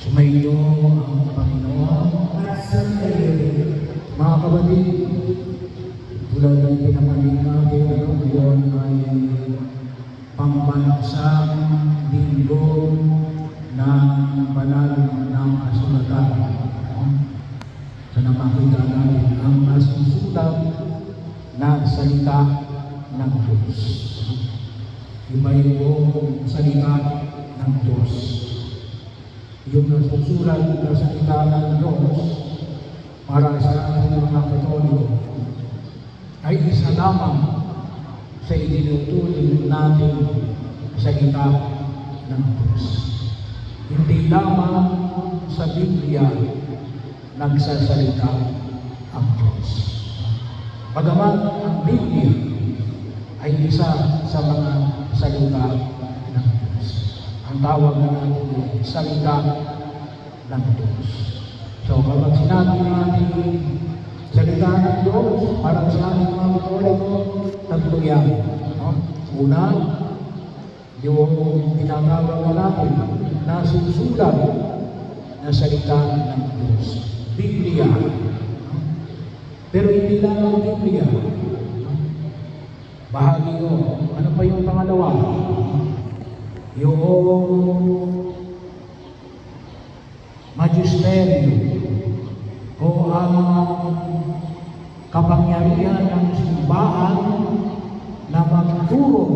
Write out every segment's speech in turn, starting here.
Sumainyo ang Panginoon. Mga kapatid, tulad ng pinamaling natin ngayon ay pambansang linggo ng banal ng kasulatan. Sa nakakita natin ang nasusulat na salita ng Diyos. Iba yung salita ng Diyos. Yung nasusulat na salita ng Diyos para sa ating mga Katoliko ay isa lamang sa itinuturing natin salita ng Diyos. Hindi lamang sa Biblia nagsasalita ang Diyos. Bagaman ang Biblia ay isa sa mga salita ng Diyos. Ang tawag na natin ay salita ng Diyos. So kapag sinabi natin salita ng Diyos para sa aming mga Katoliko, tatlo yan. Una, yung tinatawag na natin na susulat na salita ng Diyos. Biblia. Pero hindi lang ang Biblia. Bahagi ko. Ano pa yung pangalawa? Yung magisterium o ang kapangyarihan ng simbahan na magturo,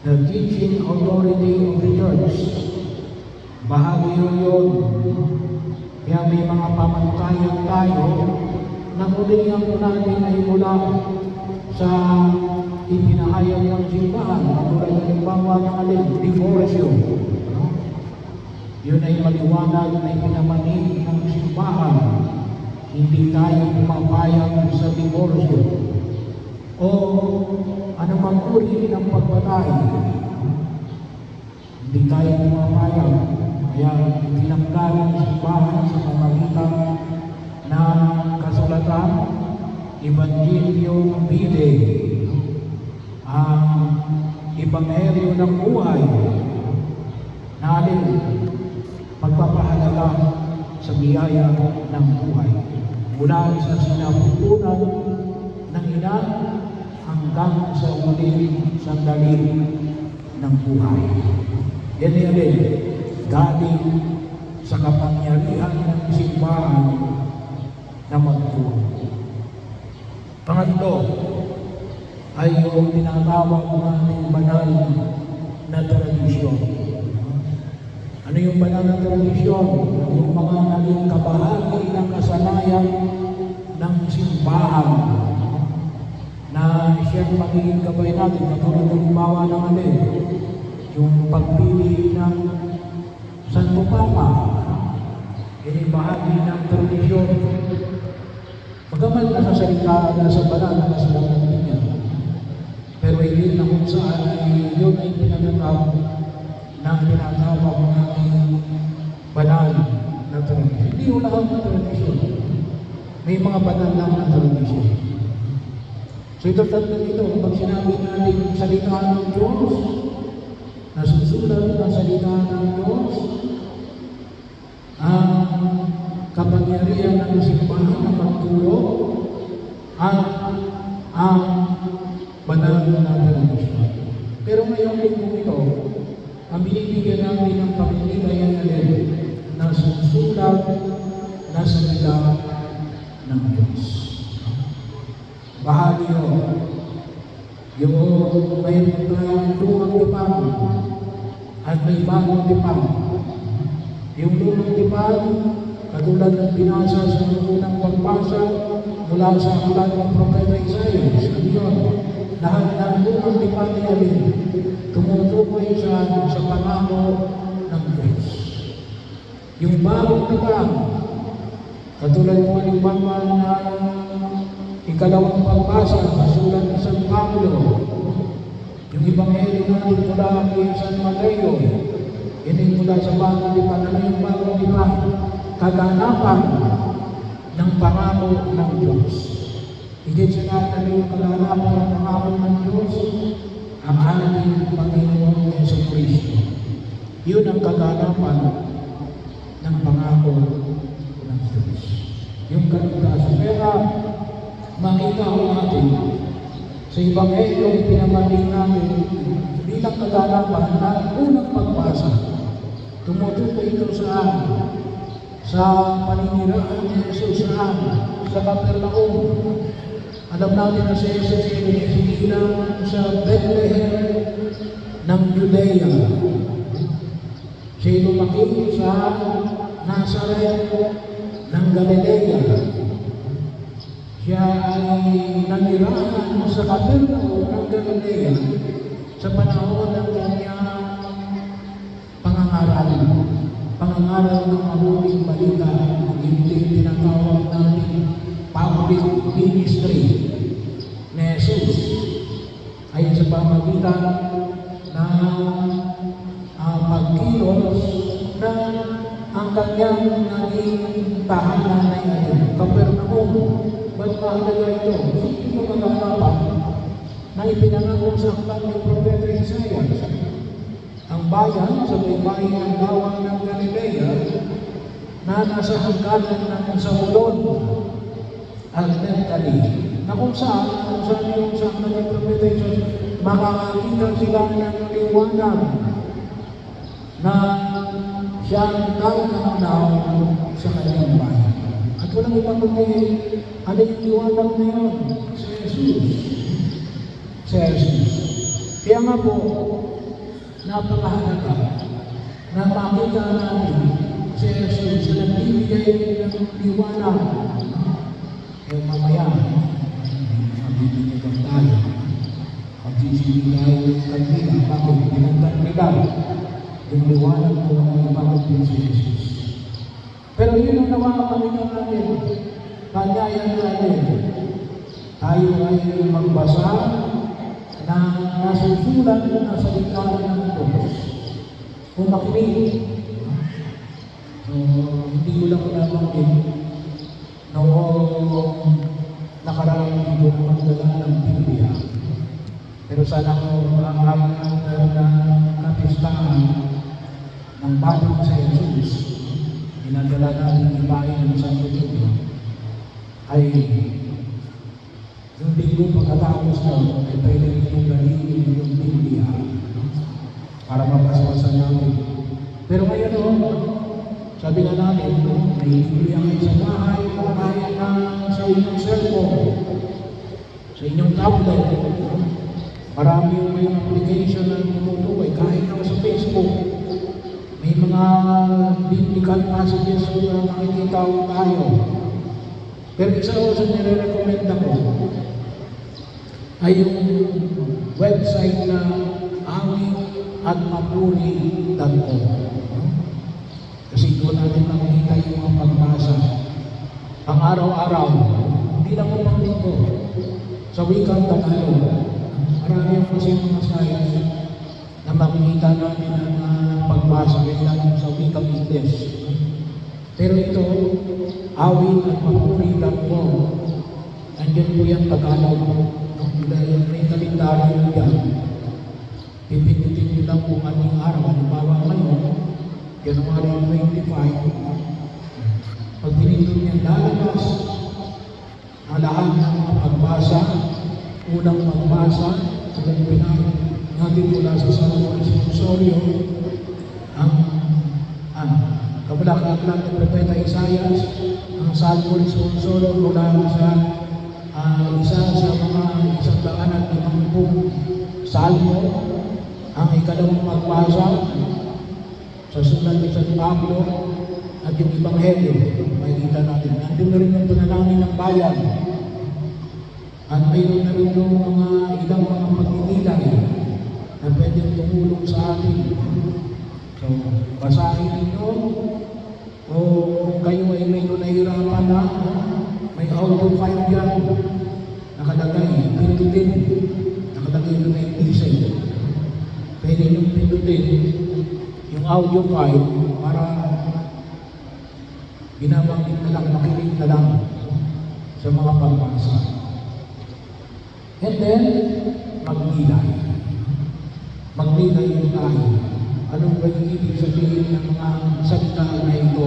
the teaching authority of the church. Bahagi yun. Kaya may mga pamantayan tayo na muling ang natin ay mula sa ipinahayag ng simbahan. Katulad ng halimbawa ng divorcio. Yun ay maliwanag na ipinamanig ng simbahan. Hindi tayo pumapayag sa divorcio o anumang uri ng pagpatay. Hindi tayo pumapayag. Kaya itinanggal ng simbahan sa pamagitan ng kasulatan Evangelio Vitae, ang Ebanghelyo ng buhay na alin magpapahalaga sa biyaya ng buhay mula sa sinapupunan ng ina hanggang sa huling sandali ng buhay. Yan din galing sa kapangyarihan ng simbahan na magturo. Pangatlo ay yung tinatawag natin banal na tradisyon. Ano yung banal na tradisyon? Yung mga naging kabahagi ng kasanayan ng simbahan na siyang magiging gabay natin. Katulad ng halimbawa ng yung pagpili ng Santo Papa. Yan bahagi ng tradisyon. Bagaman nakasalita na sa banal na kasulatan niya, pero hindi na kung saan ay yun ay pinanatawag na tinatawag natin banal na tradisyon. Hindi yung lahat ng tradisyon. May mga banal lang na tradisyon. So ito tatlo nito, pag sinabi natin salita ng Diyos, nasusulat ng salita ng Diyos, ang kapangyarihan ng simbahan na magturo, at ang banal na tradisyon. Pero ngayong linggo ito, ang binibigyan namin ng Panginoon ay nasusulat na salita ng Diyos. Bahagi yung mayroon tayong lumang tipan at may bagong tipan. Yung lumang tipan, katulad ng binasa sa unang pagbasa mula sa aklat ng Propeta Isaiah, yun, lahat ng lumang tipan niya tumutukoy sa pangako ng Diyos. Yung bagong tipan, katulad ng halimbawa na ikalawang pagbasa, kasulat ng San Pablo, yung Ebanghelyo natin mula kay San Mateo, hindi mula sa bagong tipan. Ano yung bagong tipan? Kaganapan ng pangako ng Diyos. Higit sa lahat, ano yung kaganapan ng pangako ng Diyos? Ang ating Panginoon Jesu Cristo. Yun ang kaganapan ng pangako ng Diyos. Yung kaligtasan. Kaya makita ko natin sa Ebanghelyo pinamaling natin bilang kaganapan na unang pagbasa. Tumutukoy ito sa paniniraan ni Jesus sa Capernaum. Alam natin na si Jesus ay pinisilang sa Bethlehem ng Judea. Siya lumaki sa Nazareth ng Galilea. Siya ay nanirahan sa Capernaum ng Galilea sa panahon ng kanyang pangangaral ng mabuting balita, hindi tinatawag natin public ministry ni Jesus ay sa pamagitan ng pagkilos na ang kanyang naging tahanan ay Capernaum. Ba't mahalaga ito? Ito magkakapan na ipinangako sa aklat ng Propeta Isaiah. Ang bayan sa may bayan ng Lawa ng Galilea na nasa hangganan ng Zabulon at Naphtali, na kung saan yung sa aklat ng Propeta Isaiah, makakakita sila ng liwanag na siyang tawag-tawag sa kanyang bayan. At walang ibang kundi, ano yung liwanag na yun? Si Jesus. Si Jesus. Kaya nga po, napakahalaga na makita natin si Jesus na nagbibigay ng liwanag. Kaya mamaya, mabibigyan tayo. Magsisibigay ng kanila, bakit pinagkat nila yung liwanag na walang ibang din si Jesus. Pero yun ang nakakapalitan natin, kanyayan natin. Tayo ay magbasa na nasusulat na sa likaran ng Diyos. Kung makinig. So, hindi ko lang nabanggit noong nakaraang linggo na magdala ng Biblia. Pero sana ko ang katistahan ng bagong sa Jesus, dinadala natin ibahin ng Santo Biblia, ay yung linggo pagkatapos na ay pwede yung galitin yung Biblia para mapaspasan namin. Pero ngayon sabi nga natin, may Biblia kayo sa bahay, kahit na sa inyong cellphone, sa inyong tablet, marami yung may application na tumutukoy, kahit na sa Facebook, may mga biblical passages na makikita ko tayo. Pero isa ko sa nire-recommend ako ay yung website na awit@mapuri.com. Kasi doon natin makikita yung mga pagbasa ang araw-araw, hindi lang upang dito sa wikang Tagalog. Marami yung kasi mga slides na makikita natin ang pagbasa kailangan sa wikang English. Pero ito, awit@mapuri.com. Andiyan po yung Tagalog. Dahil may kalendaryo yan. Pipindutin nyo lang kung anong araw. Halimbawa ngayon, January 25. Pag pinindot niya, lalabas ang lahat ng mga pagbasa, unang pagbasa, sa Pilipinas, natin mula sa Salmo Responsorio, ang kabalakaklan ng Propeta Isaiah, ang Salmo Responsorio mula sa isa sa mga 150 salmo, ang ikalawang pagbasa sa sulat ni San Pablo at yung Ebanghelyo, makikita natin. Nandun na rin yung panalangin ng bayan. At mayroon na rin yung mga ilang mga pagninilay na pwedeng tumulong sa atin. So, basahin ninyo o kung kayo ay medyo nahihirapan na, may audio file dyan, nakalagay, pindutin, nakalagay yung English. Pwede nyo pindutin yung audio file para binabanggit na lang, makinig na lang sa mga pagbasa. And then, magnilay. Magnilay yung tayo. anong ba yung ibig sabihin ng mga salita na ito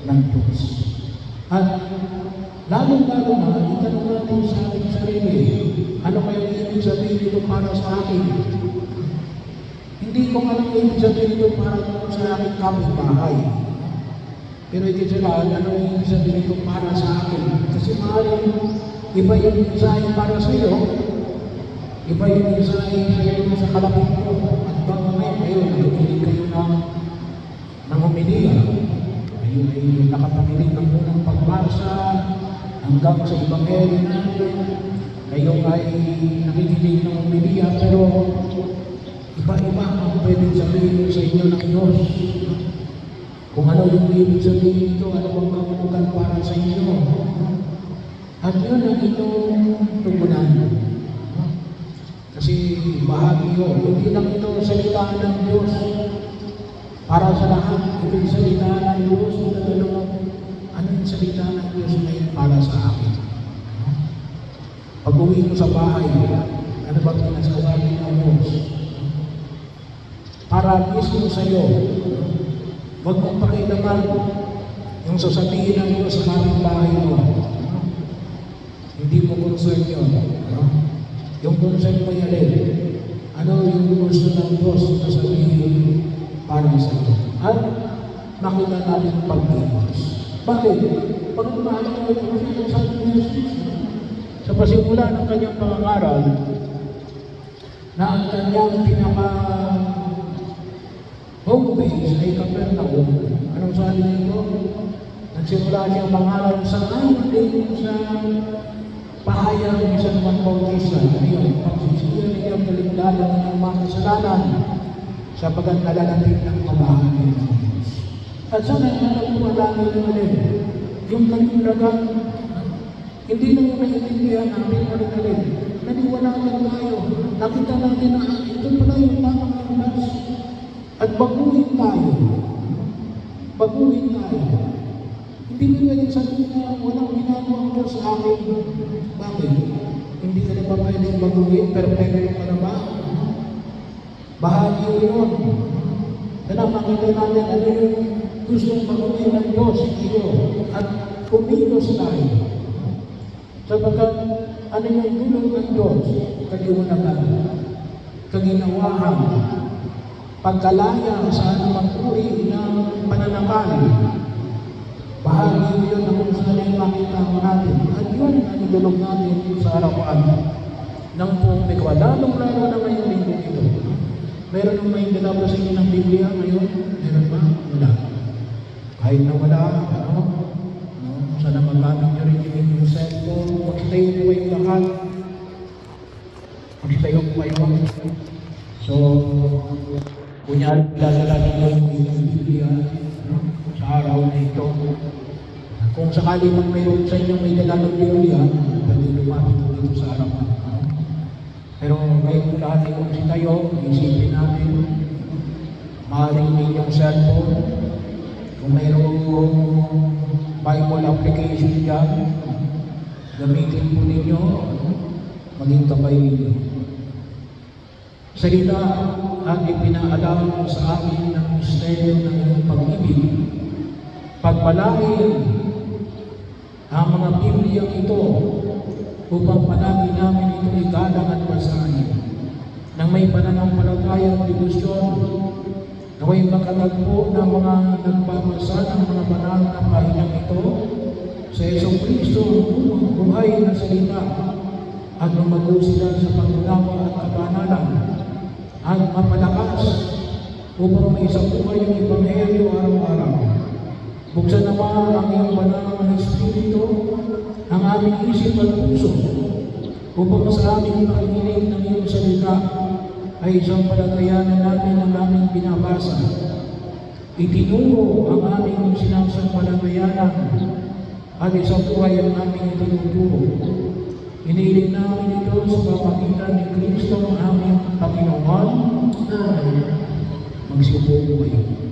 ng Diyos. At lalong-lalo na, itanong natin sa ating sarili, ano kaya yung ibig sabihin ito para sa akin? Hindi ko alam yung ibig sabihin ito para sa aking kapitbahay. Pero hindi sila, ano yung ibig sabihin ito para sa akin? Kasi maaaring iba yung mensahe para sa iyo, iba yung mensahe sa iyo sa kalapit mo. At baka ngayon kayo, nakikinig kayo ng homilia. Kayo ay nakapakinig ng unang pagbasa hanggang sa Ebanghelyo natin. Kayo ay nakikinig ng homilia, pero iba-iba ang pwedeng sabihin sa inyo ng Diyos. Kung ano yung ibig sabihin ito, ano bang kamukutan para sa inyo. At yun ang inyong tugunan. Kasi bahagi yun. Hindi lang ito salita ng Diyos para sa lahat. Ito yung salita ng Diyos. Ano yung salita ng Diyos ngayon para sa akin? Pag-uwi ko sa bahay, ano ba ito nasasabi ng Diyos? Para mismo sa iyo, huwag mong pakilaman yung sasabihin ng Diyos sa bahay mo. Hindi mo concern yun. Yung concern mo yan ano yung gusto ng Diyos na sabihin para sa iyo. At nakita natin pag-ibig. Bakit? Pag mahal mo yung sabi ng Jesus, sa pasimula ng kanyang pangangaral, na ang kanyang home base ay Capernaum. Anong sabi nito? Nagsimula siyang mangaral sa ayon din sa pahayag ni San Juan Bautista. Ano yun? Pagsisiyan ninyong kaligdalan ng mga kasalanan sapagat nalalapit ng kabahan ng Diyos. At sana yung nagpumalangin natin, yung kaligdagan, hindi na yung naiintindihan natin maligdagan. Naniwalagan tayo. Nakita natin na ito pala yung tamang landas. At baguhin tayo. Baguhin tayo. Hindi nyo yung sabihin na walang ginagawa ang Diyos sa akin. Bakit? Hindi ka na ba pwedeng baguhin? Perfecto ka na ba? Bahagi yun. Kaya makita natin ano yung gustong baguhin ng Diyos sa iyo. At kumilos tayo. Sapagkat ano yung tulong ng Diyos? Kaliwanagan, kaginawahan, pagkalaya sa anumang uri ng pananakal. Bahagi yun na kung saan ay makita mo natin. At yun ang idulog natin sa harapan ng buong Mikwa. Lalong-lalo na ngayong linggo ito. Meron nung may dalawang sa inyo ng Biblia ngayon? Meron ba? Wala. Kahit na wala, sana magamit nyo rin yung inyong cellphone. Magtayo po kayong lahat. Magtayo po kayo. So, kunyari, lalala ninyo yung inyong Biblia sa araw na ito. Kung sakali man mayroon sa inyo may dalang Biblia, pwede lumapit ko dito sa harapan. Pero ngayon lahat ay kung tayo, isipin natin, maaaring ninyong cellphone, kung mayroong Bible application dyan, gamitin po ninyo, maging gabay ninyo. Salita ang ipinaalam sa amin ng misteryo ng iyong pag-ibig. Pagpalain ang mga Bibliang ito upang palagi namin ito igalang at basahin. Nang may pananampalatayang debosyon, naway makatagpo ng mga nagbabasa ng mga banal na pahinang ito sa Jesucristo ang buhay na salita at lumago sila sa paglawa at kabanalan at mapalakas upang may isang buhay yung Ebanghelyo araw-araw. Buksan naman ang iyong banal na Espiritu ang aming isip at puso upang sa aming pakikinig ng iyong salita ay isang palatayanan namin ang aming binabasa. Itinuro ang aming sinasampalatayanan at isang buhay ang aming itinuturo. Iniling namin ito sa pamagitan ni Kristo ang aming Panginoon. Magsiupo kayo.